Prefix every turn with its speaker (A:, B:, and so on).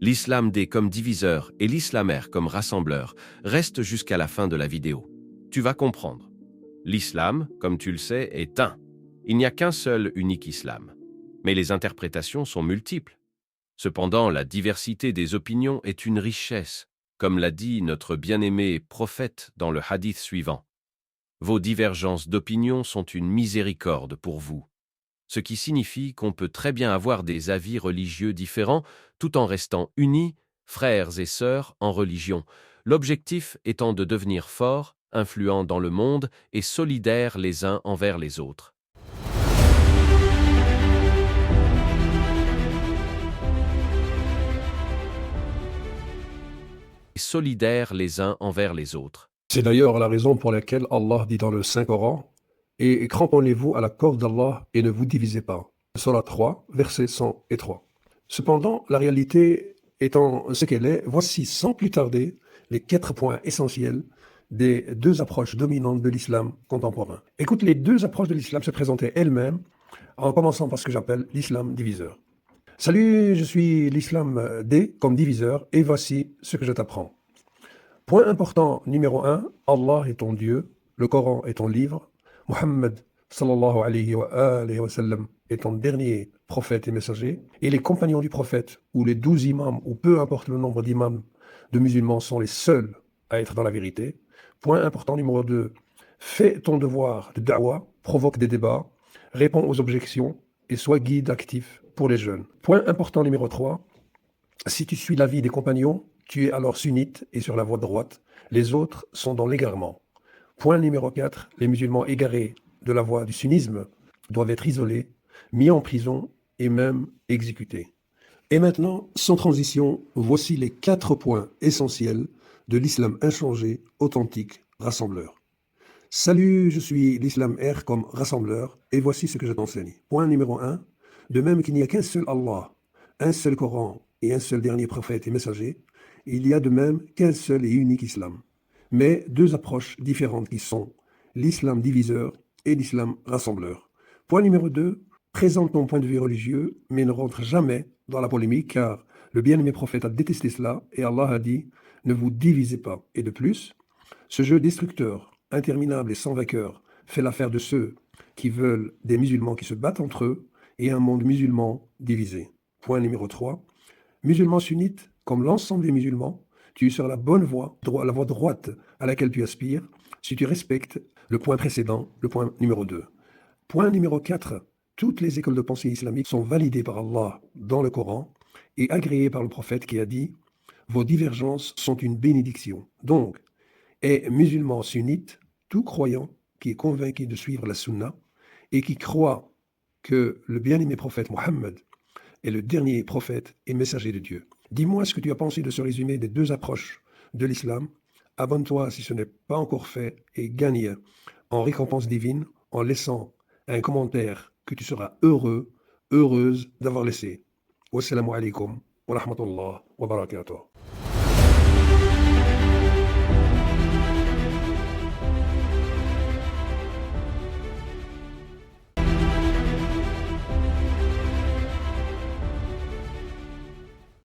A: L'islam D comme diviseur et l'islam R comme rassembleur restent jusqu'à la fin de la vidéo. Tu vas comprendre. L'islam, comme tu le sais, est un. Il n'y a qu'un seul unique islam. Mais les interprétations sont multiples. Cependant, la diversité des opinions est une richesse, comme l'a dit notre bien-aimé prophète dans le hadith suivant. Vos divergences d'opinion sont une miséricorde pour vous. Ce qui signifie qu'on peut très bien avoir des avis religieux différents tout en restant unis, frères et sœurs en religion, l'objectif étant de devenir forts, influents dans le monde et solidaires les uns envers les autres. Solidaires les uns envers les autres.
B: C'est d'ailleurs la raison pour laquelle Allah dit dans le Saint-Coran « Et cramponnez-vous à la corde d'Allah et ne vous divisez pas ». Surat 3, versets 103. Cependant, la réalité étant ce qu'elle est, voici sans plus tarder les 4 points essentiels des 2 approches dominantes de l'islam contemporain. Écoute, les 2 approches de l'islam se présentaient elles-mêmes, en commençant par ce que j'appelle l'islam diviseur. Salut, je suis l'islam D comme diviseur, et voici ce que je t'apprends. Point important numéro 1, Allah est ton Dieu, le Coran est ton livre, Muhammad sallallahu alayhi wa sallam est ton dernier prophète et messager, et les compagnons du prophète, ou les 12 imams, ou peu importe le nombre d'imams de musulmans, sont les seuls à être dans la vérité. Point important numéro 2, fais ton devoir de da'wah, provoque des débats, réponds aux objections, et sois guide actif pour les jeunes. Point important numéro 3, si tu suis l'avis des compagnons, tu es alors sunnite et sur la voie droite. Les autres sont dans l'égarement. Point numéro 4, les musulmans égarés de la voie du sunnisme doivent être isolés, mis en prison et même exécutés. Et maintenant, sans transition, voici les 4 points essentiels de l'islam inchangé, authentique, rassembleur. Salut, je suis l'islam R comme rassembleur et voici ce que je t'enseigne. Point numéro 1, de même qu'il n'y a qu'un seul Allah, un seul Coran et un seul dernier prophète et messager, il y a de même qu'un seul et unique islam, mais 2 approches différentes qui sont l'islam diviseur et l'islam rassembleur. Point numéro 2, présente ton point de vue religieux, mais ne rentre jamais dans la polémique, car le bien-aimé prophète a détesté cela, et Allah a dit « Ne vous divisez pas ». Et de plus, ce jeu destructeur, interminable et sans vainqueur, fait l'affaire de ceux qui veulent des musulmans qui se battent entre eux, et un monde musulman divisé. Point numéro 3, musulmans sunnites, comme l'ensemble des musulmans, tu es sur la bonne voie, la voie droite à laquelle tu aspires, si tu respectes le point précédent, le point numéro 2. Point numéro 4, toutes les écoles de pensée islamiques sont validées par Allah dans le Coran et agréées par le prophète qui a dit « Vos divergences sont une bénédiction ». Donc, est musulman sunnite, tout croyant qui est convaincu de suivre la sunna et qui croit que le bien-aimé prophète Mohammed est le dernier prophète et messager de Dieu. Dis-moi ce que tu as pensé de ce résumé des 2 approches de l'islam. Abonne-toi si ce n'est pas encore fait et gagne en récompense divine en laissant un commentaire que tu seras heureux, heureuse d'avoir laissé. Wassalamu alaikum wa rahmatullah wa barakatuh.